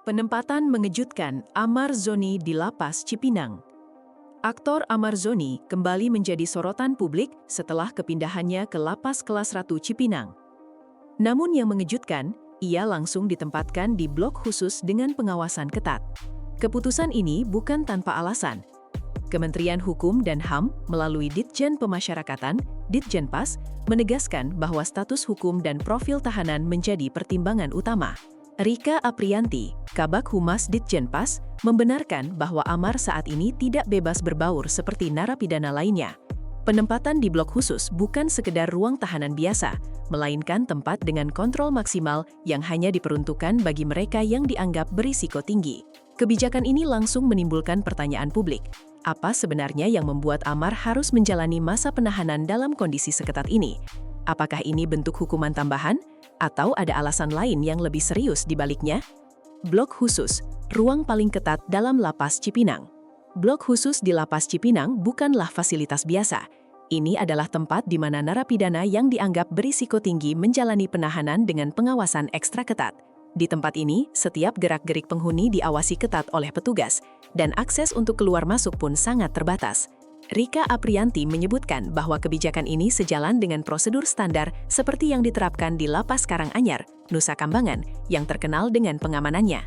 Penempatan mengejutkan Amar Zoni di Lapas Cipinang. Aktor Amar Zoni kembali menjadi sorotan publik setelah kepindahannya ke Lapas Kelas Ratu Cipinang. Namun yang mengejutkan, ia langsung ditempatkan di blok khusus dengan pengawasan ketat. Keputusan ini bukan tanpa alasan. Kementerian Hukum dan HAM melalui Ditjen Pemasyarakatan, Ditjenpas, menegaskan bahwa status hukum dan profil tahanan menjadi pertimbangan utama. Rika Aprianti, Kabag Humas Ditjenpas, membenarkan bahwa Amar saat ini tidak bebas berbaur seperti narapidana lainnya. Penempatan di blok khusus bukan sekedar ruang tahanan biasa, melainkan tempat dengan kontrol maksimal yang hanya diperuntukkan bagi mereka yang dianggap berisiko tinggi. Kebijakan ini langsung menimbulkan pertanyaan publik. Apa sebenarnya yang membuat Amar harus menjalani masa penahanan dalam kondisi seketat ini? Apakah ini bentuk hukuman tambahan? Atau ada alasan lain yang lebih serius di baliknya? Blok khusus, ruang paling ketat dalam Lapas Cipinang. Blok khusus di Lapas Cipinang bukanlah fasilitas biasa. Ini adalah tempat di mana narapidana yang dianggap berisiko tinggi menjalani penahanan dengan pengawasan ekstra ketat. Di tempat ini, setiap gerak-gerik penghuni diawasi ketat oleh petugas, dan akses untuk keluar masuk pun sangat terbatas. Rika Aprianti menyebutkan bahwa kebijakan ini sejalan dengan prosedur standar seperti yang diterapkan di Lapas Karanganyar, Nusa Kambangan, yang terkenal dengan pengamanannya.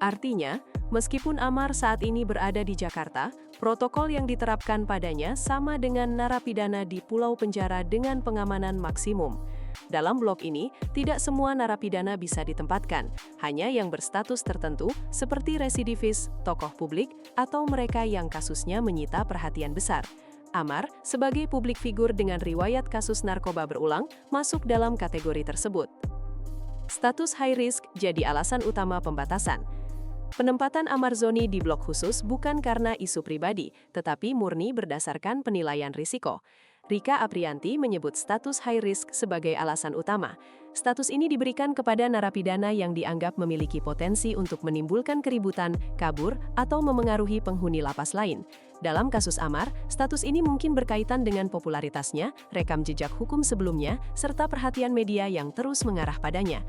Artinya, meskipun Amar saat ini berada di Jakarta, protokol yang diterapkan padanya sama dengan narapidana di pulau penjara dengan pengamanan maksimum. Dalam blok ini, tidak semua narapidana bisa ditempatkan, hanya yang berstatus tertentu seperti residivis, tokoh publik, atau mereka yang kasusnya menyita perhatian besar. Amar, sebagai publik figur dengan riwayat kasus narkoba berulang, masuk dalam kategori tersebut. Status high risk jadi alasan utama pembatasan. Penempatan Amar Zoni di blok khusus bukan karena isu pribadi, tetapi murni berdasarkan penilaian risiko. Rika Aprianti menyebut status high risk sebagai alasan utama. Status ini diberikan kepada narapidana yang dianggap memiliki potensi untuk menimbulkan keributan, kabur, atau memengaruhi penghuni lapas lain. Dalam kasus Amar, status ini mungkin berkaitan dengan popularitasnya, rekam jejak hukum sebelumnya, serta perhatian media yang terus mengarah padanya.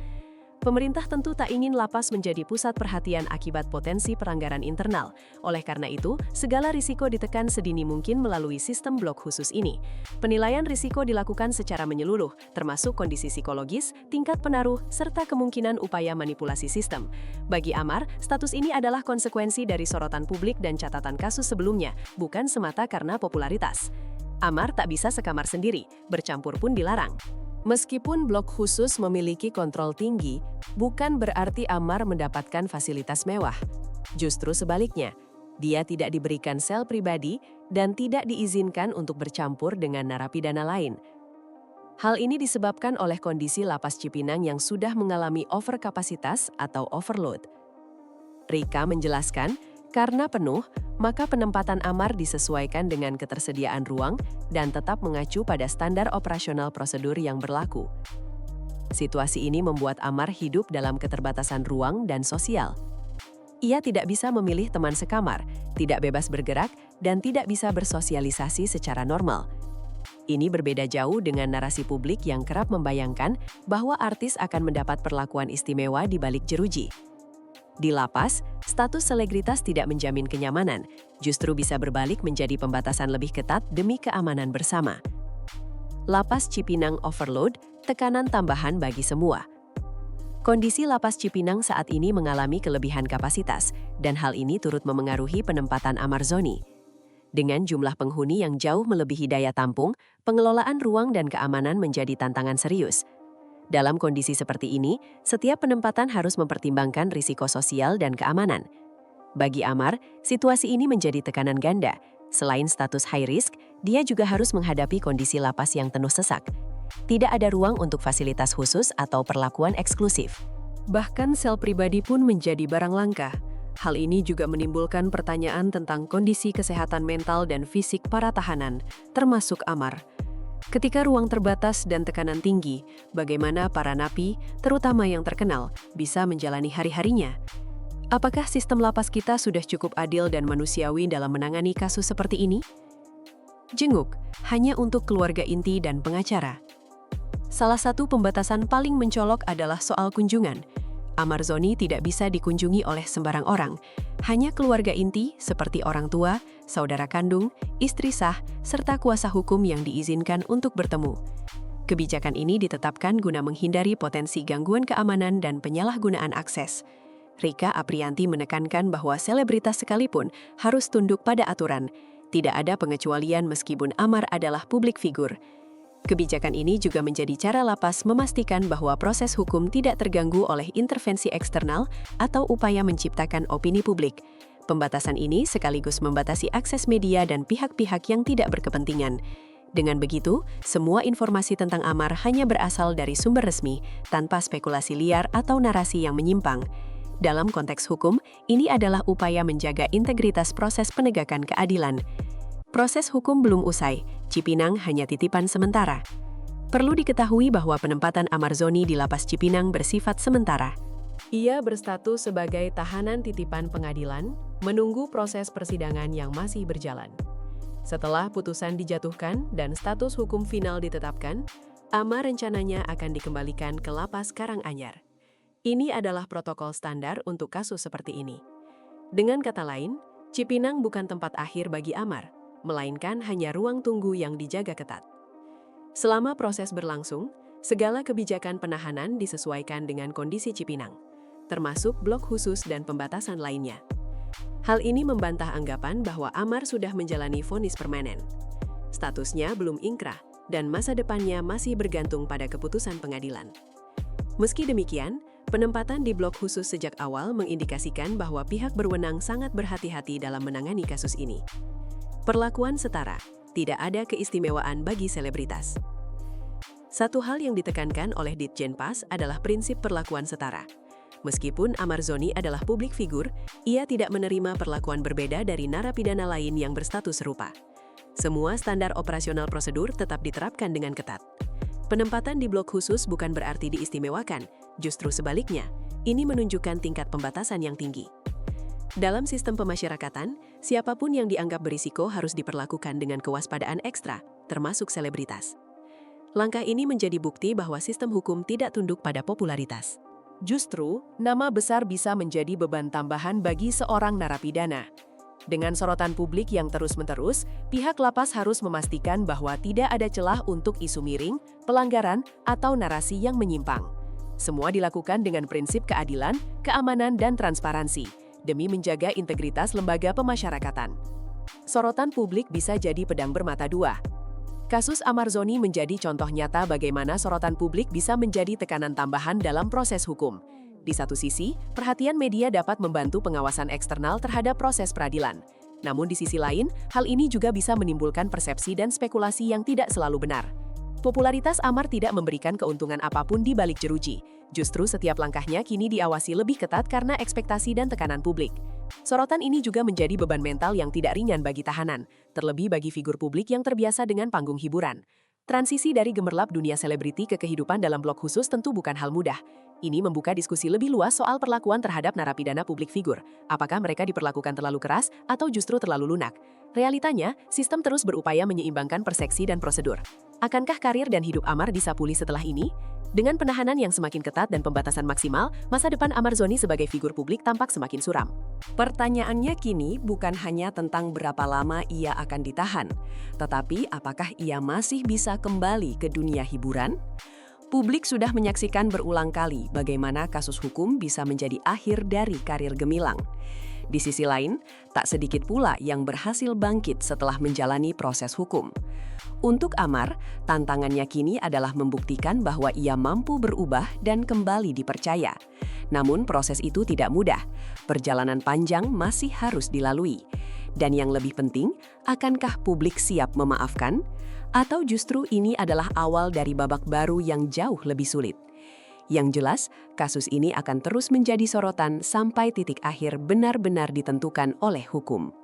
Pemerintah tentu tak ingin lapas menjadi pusat perhatian akibat potensi pelanggaran internal. Oleh karena itu, segala risiko ditekan sedini mungkin melalui sistem blok khusus ini. Penilaian risiko dilakukan secara menyeluruh, termasuk kondisi psikologis, tingkat penaruh, serta kemungkinan upaya manipulasi sistem. Bagi Amar, status ini adalah konsekuensi dari sorotan publik dan catatan kasus sebelumnya, bukan semata karena popularitas. Amar tak bisa sekamar sendiri, bercampur pun dilarang. Meskipun blok khusus memiliki kontrol tinggi, bukan berarti Amar mendapatkan fasilitas mewah. Justru sebaliknya, dia tidak diberikan sel pribadi dan tidak diizinkan untuk bercampur dengan narapidana lain. Hal ini disebabkan oleh kondisi Lapas Cipinang yang sudah mengalami overkapasitas atau overload. Rika menjelaskan, karena penuh, maka penempatan Amar disesuaikan dengan ketersediaan ruang dan tetap mengacu pada standar operasional prosedur yang berlaku. Situasi ini membuat Amar hidup dalam keterbatasan ruang dan sosial. Ia tidak bisa memilih teman sekamar, tidak bebas bergerak, dan tidak bisa bersosialisasi secara normal. Ini berbeda jauh dengan narasi publik yang kerap membayangkan bahwa artis akan mendapat perlakuan istimewa di balik jeruji. Di lapas, status selebritas tidak menjamin kenyamanan, justru bisa berbalik menjadi pembatasan lebih ketat demi keamanan bersama. Lapas Cipinang overload, tekanan tambahan bagi semua. Kondisi Lapas Cipinang saat ini mengalami kelebihan kapasitas, dan hal ini turut memengaruhi penempatan Amar Zoni. Dengan jumlah penghuni yang jauh melebihi daya tampung, pengelolaan ruang dan keamanan menjadi tantangan serius. Dalam kondisi seperti ini, setiap penempatan harus mempertimbangkan risiko sosial dan keamanan. Bagi Amar, situasi ini menjadi tekanan ganda. Selain status high risk, dia juga harus menghadapi kondisi lapas yang penuh sesak. Tidak ada ruang untuk fasilitas khusus atau perlakuan eksklusif. Bahkan sel pribadi pun menjadi barang langka. Hal ini juga menimbulkan pertanyaan tentang kondisi kesehatan mental dan fisik para tahanan, termasuk Amar. Ketika ruang terbatas dan tekanan tinggi, bagaimana para napi, terutama yang terkenal, bisa menjalani hari-harinya? Apakah sistem lapas kita sudah cukup adil dan manusiawi dalam menangani kasus seperti ini? Jenguk, hanya untuk keluarga inti dan pengacara. Salah satu pembatasan paling mencolok adalah soal kunjungan. Amar Zoni tidak bisa dikunjungi oleh sembarang orang. Hanya keluarga inti seperti orang tua, saudara kandung, istri sah, serta kuasa hukum yang diizinkan untuk bertemu. Kebijakan ini ditetapkan guna menghindari potensi gangguan keamanan dan penyalahgunaan akses. Rika Aprianti menekankan bahwa selebritas sekalipun harus tunduk pada aturan. Tidak ada pengecualian meskipun Amar adalah publik figur. Kebijakan ini juga menjadi cara lapas memastikan bahwa proses hukum tidak terganggu oleh intervensi eksternal atau upaya menciptakan opini publik. Pembatasan ini sekaligus membatasi akses media dan pihak-pihak yang tidak berkepentingan. Dengan begitu, semua informasi tentang Amar hanya berasal dari sumber resmi, tanpa spekulasi liar atau narasi yang menyimpang. Dalam konteks hukum, ini adalah upaya menjaga integritas proses penegakan keadilan. Proses hukum belum usai, Cipinang hanya titipan sementara. Perlu diketahui bahwa penempatan Amar Zoni di Lapas Cipinang bersifat sementara. Ia berstatus sebagai tahanan titipan pengadilan, menunggu proses persidangan yang masih berjalan. Setelah putusan dijatuhkan dan status hukum final ditetapkan, Amar rencananya akan dikembalikan ke Lapas Karanganyar. Ini adalah protokol standar untuk kasus seperti ini. Dengan kata lain, Cipinang bukan tempat akhir bagi Amar, melainkan hanya ruang tunggu yang dijaga ketat. Selama proses berlangsung, segala kebijakan penahanan disesuaikan dengan kondisi Cipinang, termasuk blok khusus dan pembatasan lainnya. Hal ini membantah anggapan bahwa Amar sudah menjalani vonis permanen. Statusnya belum ingkrah, dan masa depannya masih bergantung pada keputusan pengadilan. Meski demikian, penempatan di blok khusus sejak awal mengindikasikan bahwa pihak berwenang sangat berhati-hati dalam menangani kasus ini. Perlakuan setara, tidak ada keistimewaan bagi selebritas. Satu hal yang ditekankan oleh Ditjenpas adalah prinsip perlakuan setara. Meskipun Amar Zoni adalah publik figur, ia tidak menerima perlakuan berbeda dari narapidana lain yang berstatus serupa. Semua standar operasional prosedur tetap diterapkan dengan ketat. Penempatan di blok khusus bukan berarti diistimewakan, justru sebaliknya, ini menunjukkan tingkat pembatasan yang tinggi. Dalam sistem pemasyarakatan, siapapun yang dianggap berisiko harus diperlakukan dengan kewaspadaan ekstra, termasuk selebritas. Langkah ini menjadi bukti bahwa sistem hukum tidak tunduk pada popularitas. Justru, nama besar bisa menjadi beban tambahan bagi seorang narapidana. Dengan sorotan publik yang terus-menerus, pihak lapas harus memastikan bahwa tidak ada celah untuk isu miring, pelanggaran, atau narasi yang menyimpang. Semua dilakukan dengan prinsip keadilan, keamanan, dan transparansi, demi menjaga integritas lembaga pemasyarakatan. Sorotan publik bisa jadi pedang bermata dua. Kasus Amar Zoni menjadi contoh nyata bagaimana sorotan publik bisa menjadi tekanan tambahan dalam proses hukum. Di satu sisi, perhatian media dapat membantu pengawasan eksternal terhadap proses peradilan. Namun di sisi lain, hal ini juga bisa menimbulkan persepsi dan spekulasi yang tidak selalu benar. Popularitas Amar tidak memberikan keuntungan apapun di balik jeruji. Justru setiap langkahnya kini diawasi lebih ketat karena ekspektasi dan tekanan publik. Sorotan ini juga menjadi beban mental yang tidak ringan bagi tahanan, terlebih bagi figur publik yang terbiasa dengan panggung hiburan. Transisi dari gemerlap dunia selebriti ke kehidupan dalam blok khusus tentu bukan hal mudah. Ini membuka diskusi lebih luas soal perlakuan terhadap narapidana publik figur. Apakah mereka diperlakukan terlalu keras atau justru terlalu lunak? Realitanya, sistem terus berupaya menyeimbangkan persepsi dan prosedur. Akankah karir dan hidup Amar bisa pulih setelah ini? Dengan penahanan yang semakin ketat dan pembatasan maksimal, masa depan Amar Zoni sebagai figur publik tampak semakin suram. Pertanyaannya kini bukan hanya tentang berapa lama ia akan ditahan, tetapi apakah ia masih bisa kembali ke dunia hiburan? Publik sudah menyaksikan berulang kali bagaimana kasus hukum bisa menjadi akhir dari karir gemilang. Di sisi lain, tak sedikit pula yang berhasil bangkit setelah menjalani proses hukum. Untuk Amar, tantangannya kini adalah membuktikan bahwa ia mampu berubah dan kembali dipercaya. Namun proses itu tidak mudah. Perjalanan panjang masih harus dilalui. Dan yang lebih penting, akankah publik siap memaafkan? Atau justru ini adalah awal dari babak baru yang jauh lebih sulit? Yang jelas, kasus ini akan terus menjadi sorotan sampai titik akhir benar-benar ditentukan oleh hukum.